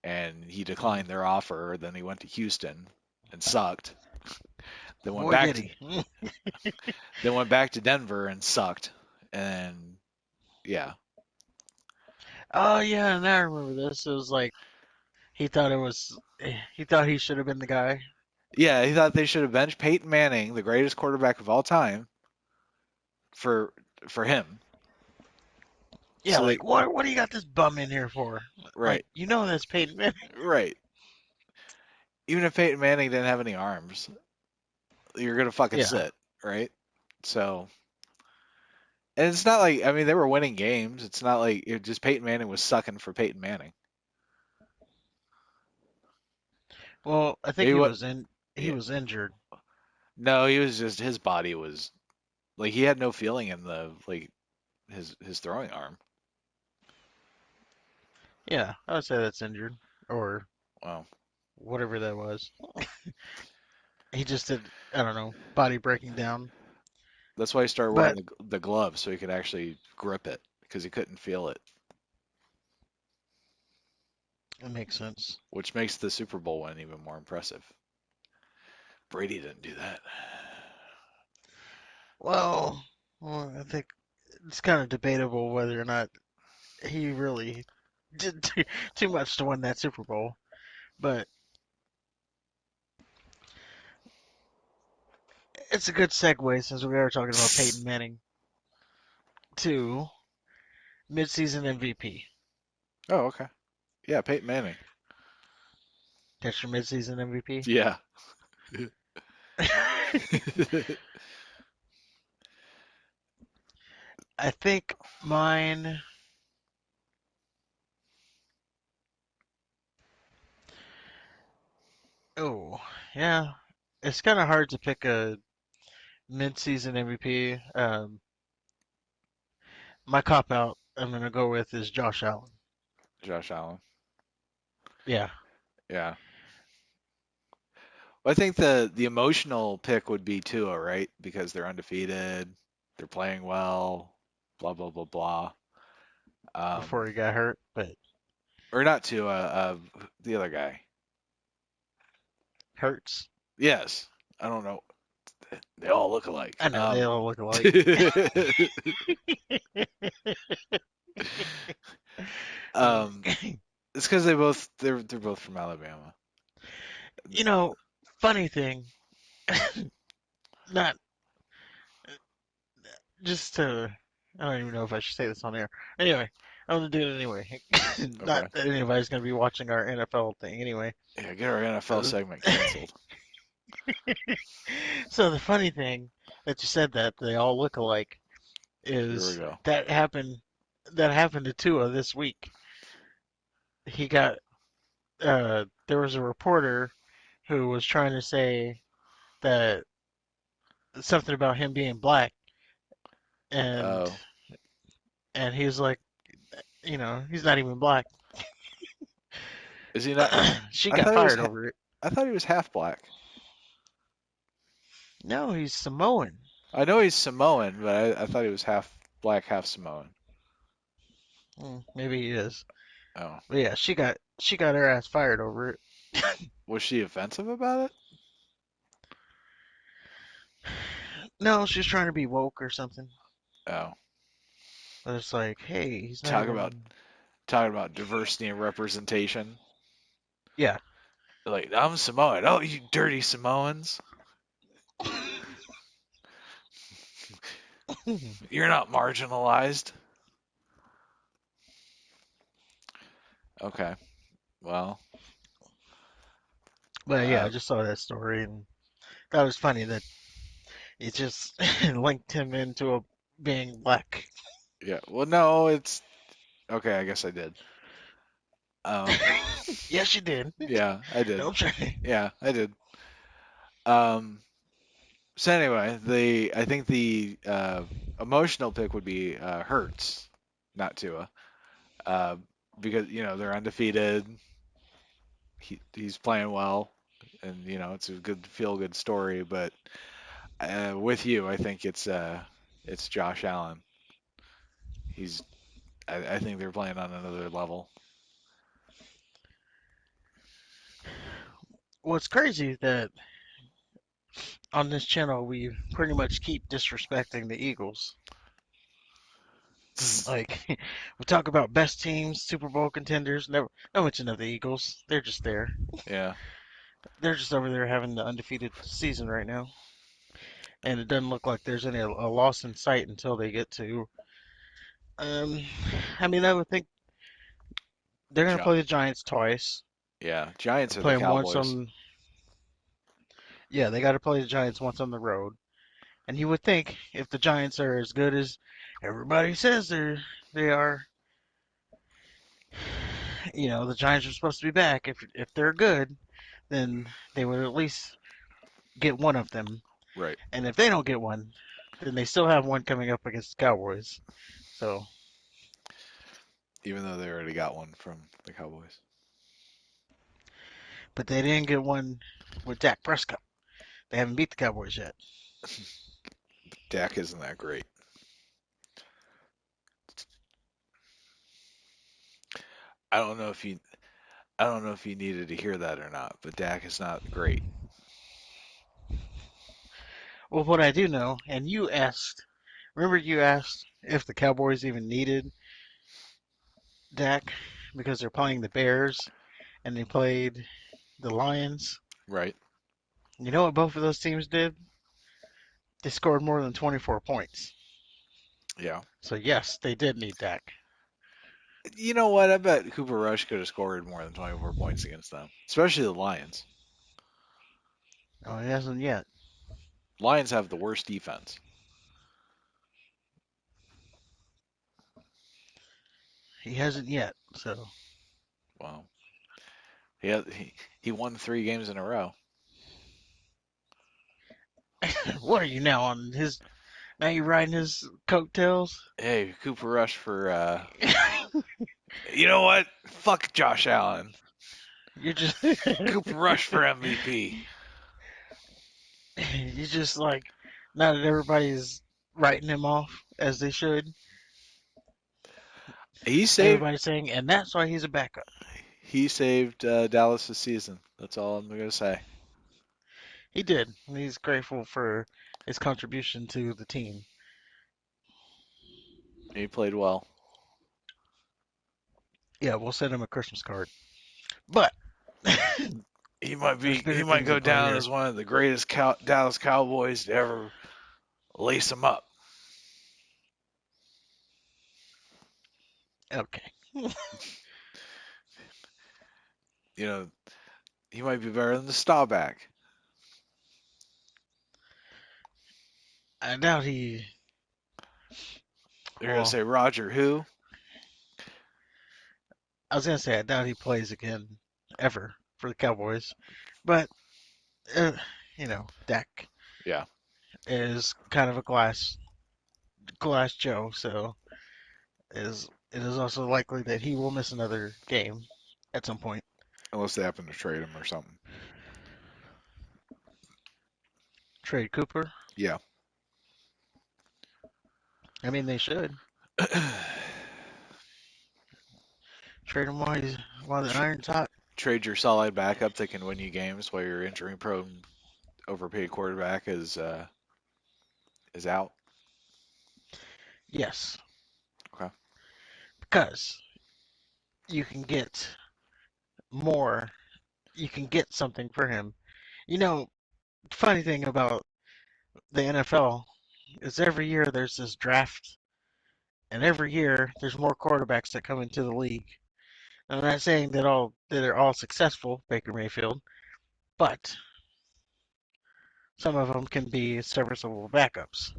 and he Mm. declined their offer. Then he went to Houston and sucked. Then went Boy, back did to he! then went back to Denver and sucked. And yeah, Oh yeah, and I remember this. It was like he thought he should have been the guy. yeah, he thought they should have benched Peyton Manning, the greatest quarterback of all time, for for him. Yeah, So they like what do you got this bum in here for? Like, right, that's Peyton Manning. right. Even if Peyton Manning didn't have any arms, you're gonna fucking Yeah. sit, right? So, and it's not like I mean they were winning games. It's not like it just Peyton Manning was sucking for Peyton Manning. Well, I think Maybe what? he Yeah, was injured. no, he was just his body was like he had no feeling in the like his throwing arm. Yeah, I would say that's injured or Well, whatever that was. He just did, I don't know, body breaking down. that's why he started wearing But the gloves so he could actually grip it because he couldn't feel it, it makes sense. which makes the Super Bowl win even more impressive. Brady didn't do that. Well, I think it's kind of debatable whether or not he really did too much to win that Super Bowl. But it's a good segue since we are talking about Peyton Manning to midseason MVP. Oh, okay. Yeah, Peyton Manning. That's your midseason MVP? Yeah. I think mine. Oh, yeah. It's kind of hard to pick a Midseason MVP. My cop out I'm gonna go with is Josh Allen. Josh Allen. Yeah, Yeah. Well, I think the emotional pick would be Tua, right? Because they're undefeated, they're playing well, blah blah blah blah. before Um, he got hurt, but or not Tua, the other guy. Hurts. Yes. I don't know. They all look alike. I know they all look alike. um, it's because they're both from Alabama. You know, funny thing, not just to, I don't even know if I should say this on air. Anyway, I'm gonna do it anyway. Not Okay. that anybody's gonna be watching our NFL thing anyway. Yeah, get our NFL Uh, segment canceled. so the funny thing that you said that they all look alike Here we is go. that happened. That happened to Tua this week. He got. There was a reporter who was trying to say that something about him being black, and Oh, and he was like, he's not even black. is he not? She I got thought he was. fired over it. I thought he was half black. No, he's Samoan. I know he's Samoan, but I thought he was half black, half Samoan. Maybe he is. Oh, But yeah, she got her ass fired over it. was she offensive about it? No, she's trying to be woke or something. Oh, But it's like, hey, he's not talk about even. talking about diversity and representation. Yeah. Like, I'm Samoan. Oh, you dirty Samoans. You're not marginalized. Okay. Well, But yeah, I uh, just saw that story and that was funny that it just linked him into being black. yeah. Well, no, it's okay. I guess I did. Um, Yes, you did. yeah, I did. Don't try. Yeah, I did. Um, so anyway, I think the emotional pick would be Hurts, not Tua, uh, because they're undefeated. He's playing well, and it's a good feel good story. But with you, I think it's Josh Allen. He's I think they're playing on another level. What's crazy that on this channel we pretty much keep disrespecting the Eagles. Like we talk about best teams, Super Bowl contenders, never no mention of the Eagles. They're just there. Yeah, They're just over there having the undefeated season right now. And it doesn't look like there's any a loss in sight until they get to um I mean I would think they're gonna Gi- play the Giants twice. yeah. Giants are the Play them once Cowboys. on Yeah, they gotta play the Giants once on the road. And you would think if the Giants are as good as everybody says they are, the Giants are supposed to be back. If they're good, then they would at least get one of them. Right. And if they don't get one, then they still have one coming up against the Cowboys. So, Even though they already got one from the Cowboys. but they didn't get one with Dak Prescott. They haven't beat the Cowboys yet. Dak isn't that great. I don't know if you I don't know if you needed to hear that or not, but Dak is not great. Well, what I do know, and remember you asked if the Cowboys even needed Dak because they're playing the Bears and they played the Lions. Right. You know what both of those teams did? They scored more than 24 points. Yeah. So yes, they did need Dak. You know what? I bet Cooper Rush could have scored more than 24 points against them, especially the Lions. Oh, he hasn't yet. Lions have the worst defense. He hasn't yet. So Wow. He won 3 games in a row. What are you now on his? Now you riding his coattails? Hey, Cooper Rush for. You know what? Fuck Josh Allen. You're just Cooper Rush for MVP. you just like now that everybody's writing him off as they should. He saved. Everybody's saying, and that's why he's a backup. He saved Dallas' season. That's all I'm gonna say. He did. And he's grateful for his contribution to the team. He played well. Yeah, we'll send him a Christmas card. But He might there's be. He bigger might things go in play down here. as one of the greatest Dallas Cowboys to ever lace them up. Okay. You know, he might be better than the Staubach. I doubt he. They're gonna Well, say Roger who? I was gonna say I doubt he plays again ever for the Cowboys. But uh, Dak Yeah. is kind of a glass Joe, so it is also likely that he will miss another game at some point. Unless they happen to trade him or something. Trade Cooper. Yeah. I mean, they should trade him while the iron's hot. Trade your solid backup that can win you games while your injury prone overpaid quarterback is out. Yes, Okay. because you can get more. You can get something for him. You know, funny thing about the NFL is every year there's this draft, and every year there's more quarterbacks that come into the league. I'm not saying that they're all successful, Baker Mayfield, but some of them can be serviceable backups.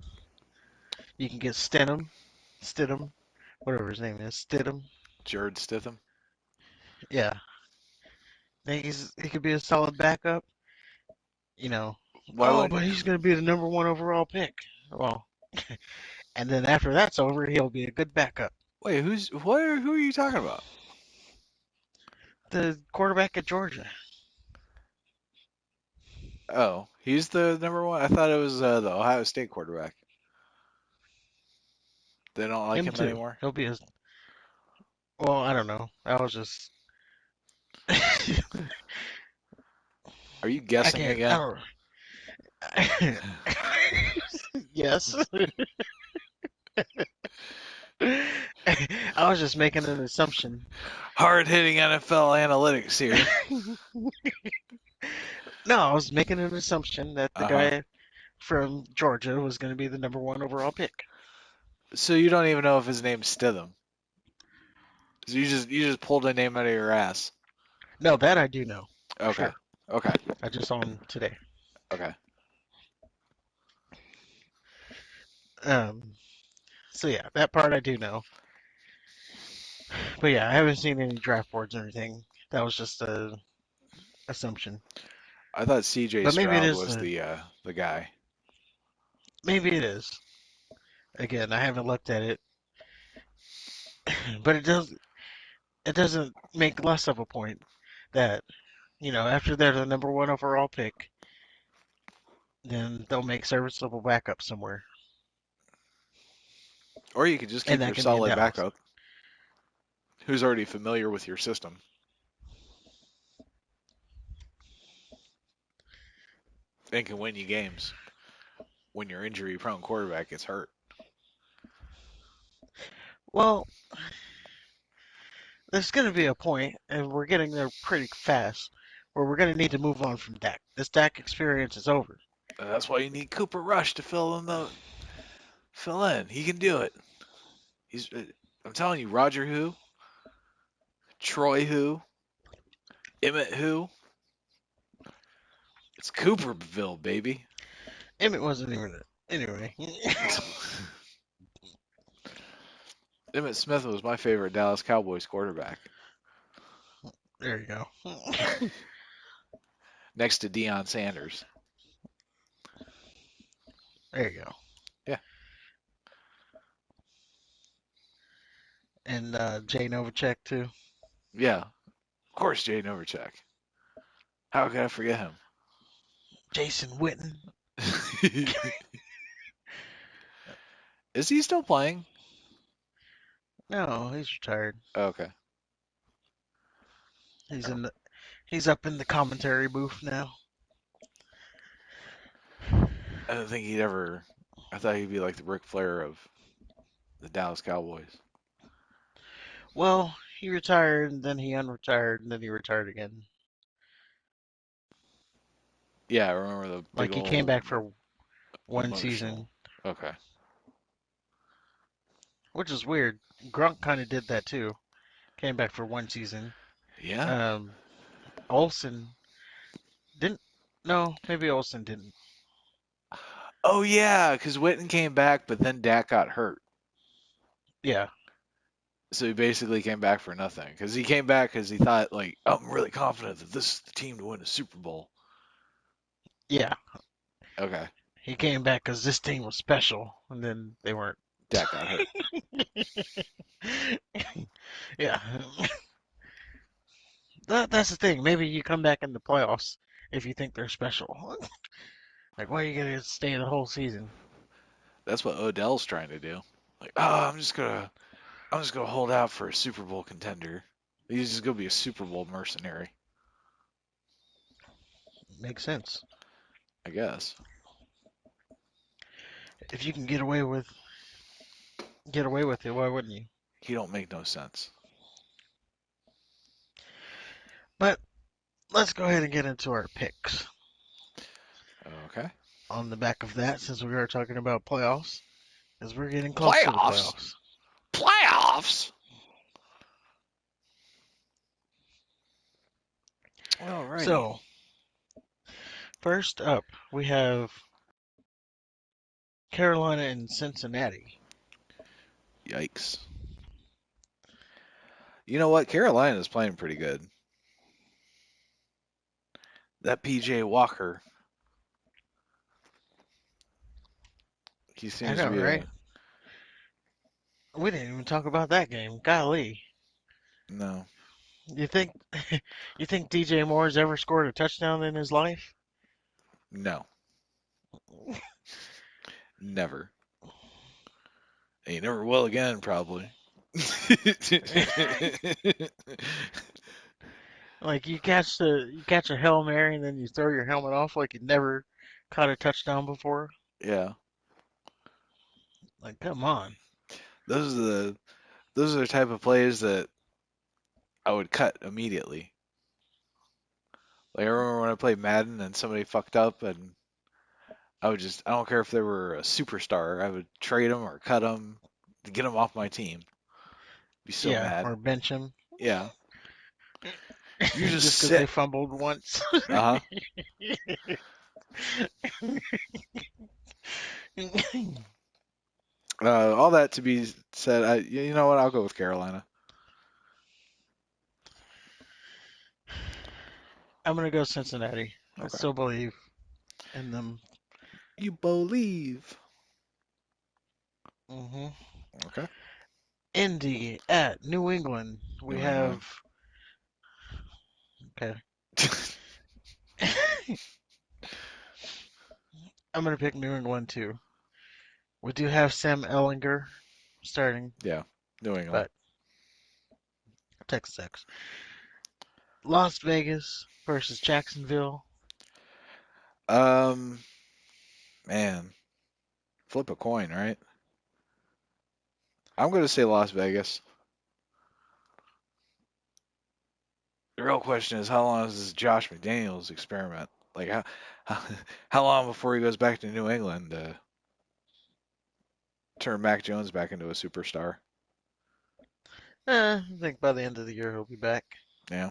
You can get Stidham, whatever his name is, Stidham. Jared Stitham. Yeah, he could be a solid backup. You know, Why oh, wouldn't but he's going to be the number one overall pick. Well, and then after that's over, he'll be a good backup. wait, who are you talking about? The quarterback at Georgia, Oh, he's the number one. I thought it was the Ohio State quarterback. They don't like him him too. anymore. He'll be a well. I don't know. I was just Are you I guessing can't. I again? don't. Yes. I was just making an assumption. Hard hitting NFL analytics here. No, I was making an assumption that the Uh huh. guy from Georgia was going to be the number one overall pick. So you don't even know if his name's Stitham. So you just pulled a name out of your ass. No, that I do know for Okay. sure. Okay. I just saw him today. Okay. Um, so yeah, that part I do know. But yeah, I haven't seen any draft boards or anything. That was just a assumption. I thought C.J. But maybe it Stroud is was the guy. maybe it is. Again, I haven't looked at it, but it doesn't make less of a point that after they're the number one overall pick, then they'll make serviceable backup somewhere, Or you could just and keep that your can be in solid Dallas. backup, who's already familiar with your system and can win you games when your injury-prone quarterback gets hurt. Well, there's going to be a point, and we're getting there pretty fast, where we're going to need to move on from Dak. This Dak experience is over. That's why you need Cooper Rush to fill in. He can do it. He's. I'm telling you, Roger who, Troy who, Emmett who. It's Cooperville, baby. Emmett wasn't even it. Anyway. Emmett Smith was my favorite Dallas Cowboys quarterback, There you go. next to Deion Sanders. There you go. Yeah. And Jay Novacek too. Yeah. Of course, Jay Novacek. How could I forget him? Jason Witten. Is he still playing? No, he's retired. Okay. He's in the he's up in the commentary booth now. I don't think he'd ever. I thought he'd be like the Ric Flair of the Dallas Cowboys. Well, he retired and then he unretired and then he retired again. Yeah, I remember the big old Like he came back for one emotional. season, Okay. which is weird. Grunk kind of did that too. Came back for one season. Yeah. Um, Olsen didn't. No, maybe Olsen didn't. Oh yeah, because Witten came back, but then Dak got hurt, Yeah, so he basically came back for nothing. Because he came back because he thought like, I'm really confident that this is the team to win a Super Bowl. yeah. Okay. He came back because this team was special, and then they weren't. Dak got hurt. Yeah, that's the thing. Maybe you come back in the playoffs if you think they're special. Like, why are you gonna stay the whole season? That's what Odell's trying to do. Like, oh, I'm just gonna hold out for a Super Bowl contender. He's just gonna be a Super Bowl mercenary, Makes sense. I guess. If you can get away with it, why wouldn't you? He don't make no sense. But let's go ahead and get into our picks. Okay. On the back of that, since we are talking about playoffs, as we're getting close to the Playoffs. playoffs. Playoffs. Alrighty. So, first up, we have Carolina and Cincinnati. Yikes. You know what? Carolina's playing pretty good. That PJ Walker, he I seems to know, be right? a We didn't even talk about that game. Golly. no, You think you think DJ Moore's ever scored a touchdown in his life? no, never. And he never will again, probably. Like you catch a Hail Mary and then you throw your helmet off like you never caught a touchdown before. Yeah, Like, come on. those are the those are the type of plays that I would cut immediately. Like I remember when I played Madden and somebody fucked up, and I don't care if they were a superstar, I would trade them or cut them to get them off my team. Be so Yeah, mad. or bench him Yeah, you just just because they sit. fumbled once. Uh huh. All that to be said, you know what? I'll go with Carolina. I'm gonna go Cincinnati. I Okay. still believe in them. You believe. hmm Okay. Indy at New England. We New England. have okay. I'm gonna pick New England too. We do have Sam Ellinger starting, Yeah. New England. but Texas X. Las Vegas versus Jacksonville. Um, man, flip a coin, right? I'm going to say Las Vegas. The real question is how long is this Josh McDaniels experiment? Like how, how long before he goes back to New England to turn Mac Jones back into a superstar? I think by the end of the year he'll be back. Yeah.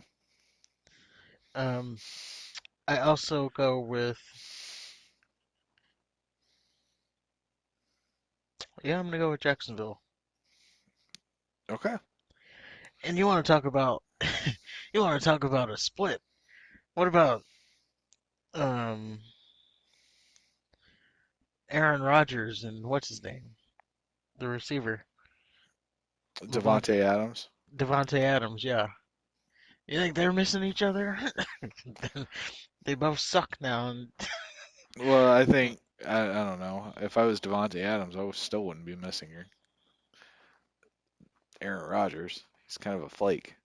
Um, I also go with I'm gonna go with Jacksonville. Okay. And you want to talk about you want to talk about a split? What about um Aaron Rodgers and what's his name, the receiver, Levante, Devontae Adams. Devontae Adams. Yeah, you think they're missing each other? They both suck now. And Well, I think I don't know. If I was Devontae Adams, still wouldn't be missing Aaron Rodgers. He's kind of a flake.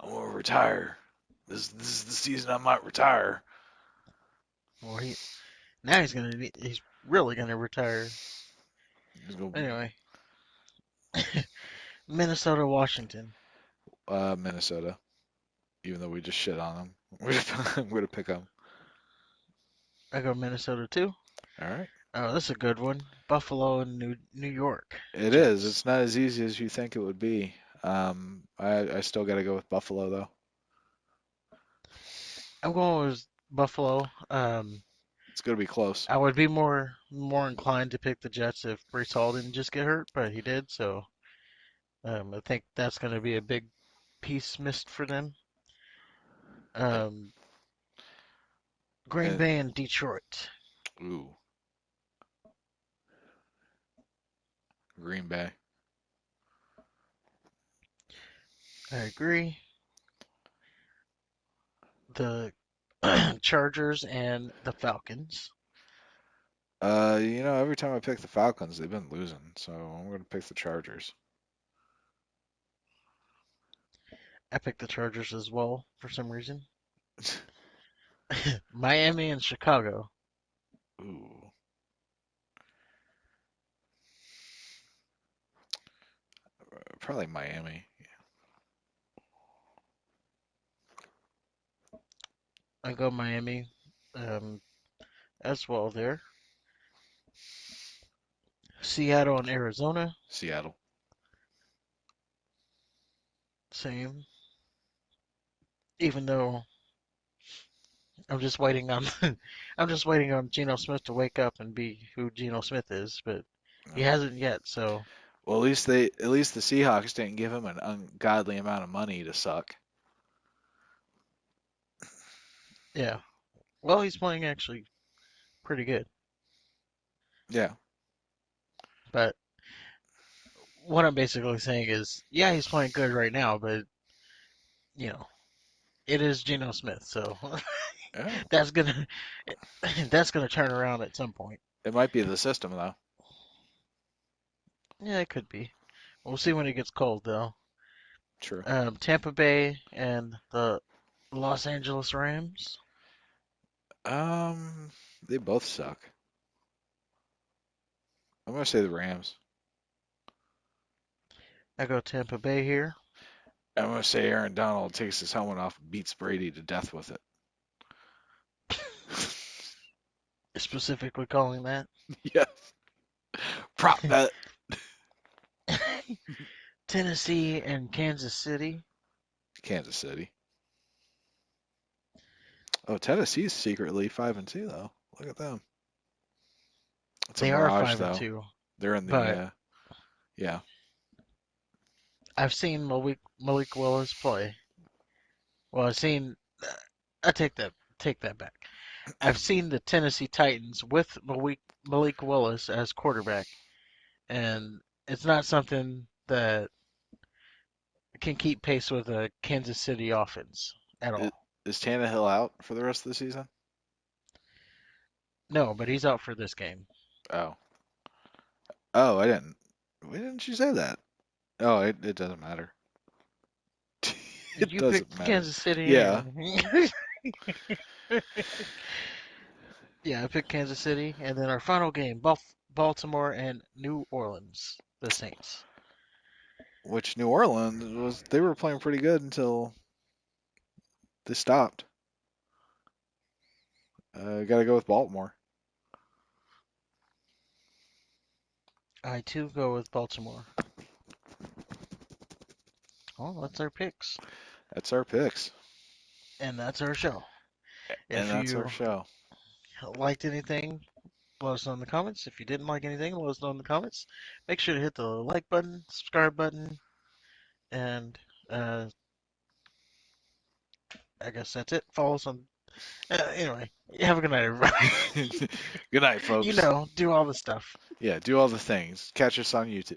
I'm gonna retire. This is the season I might retire. well, now he's really gonna retire. He's gonna Anyway, Minnesota, Washington. Minnesota. Even though we just shit on them, I'm gonna pick them. I go Minnesota too. All right. Oh, that's a good one. Buffalo and New York It is. Jets. It's not as easy as you think it would be. I still got to go with Buffalo though. I'm going with Buffalo. It's gonna be close. I would be more inclined to pick the Jets if Brees Hall didn't just get hurt, but he did. So I think that's going to be a big piece missed for them. Um, Green And, Bay and Detroit. ooh, Green Bay. I agree. The Chargers and the Falcons. Every time I pick the Falcons, they've been losing, so I'm gonna pick the Chargers. I picked the Chargers as well for some reason. Miami and Chicago. Ooh, probably Miami. I go Miami um, as well there. Seattle and Arizona. Seattle. Same. Even though I'm just waiting on I'm just waiting on Geno Smith to wake up and be who Geno Smith is, but he No. hasn't yet. So Well, at least the Seahawks didn't give him an ungodly amount of money to suck. yeah. Well, he's playing actually pretty good. Yeah. But what I'm basically saying is, yeah, he's playing good right now, but you know, it is Geno Smith, so Oh. that's gonna that's gonna turn around at some point. It might be the system though. Yeah, it could be. We'll see when it gets cold, though. True. Tampa Bay and the Los Angeles Rams. Um, they both suck. I'm gonna say the Rams. I go Tampa Bay here. I'm gonna say Aaron Donald takes his helmet off and beats Brady to death with it. Specifically calling that. Yeah. Prop bet. Tennessee and Kansas City. Kansas City. Oh, Tennessee's secretly 5-2 though. Look at them. It's a They are mirage five and though. two, They're in the but yeah. I've seen Malik Willis play. Well, I've seen. I take that back. I've seen the Tennessee Titans with Malik Willis as quarterback, and it's not something that can keep pace with a Kansas City offense at Is, all. is Tannehill out for the rest of the season? No, but he's out for this game. Oh. Oh, I didn't. Why didn't you say that? Oh, it doesn't matter. It You doesn't picked matter. Kansas City Yeah. anyway. Yeah, I picked Kansas City, and then our final game, Baltimore and New Orleans, the Saints. Which New Orleans they were playing pretty good until they stopped. Got to go with Baltimore. I too go with Baltimore. Well, that's our picks, That's our picks, and that's our show. and If that's our you show. liked anything, let us know in the comments. If you didn't like anything, let us know in the comments. Make sure to hit the like button, subscribe button, and uh, I guess that's it. Follow us on Anyway, have a good night, everybody. Good night, folks. Do all the stuff. Yeah, do all the things. Catch us on YouTube.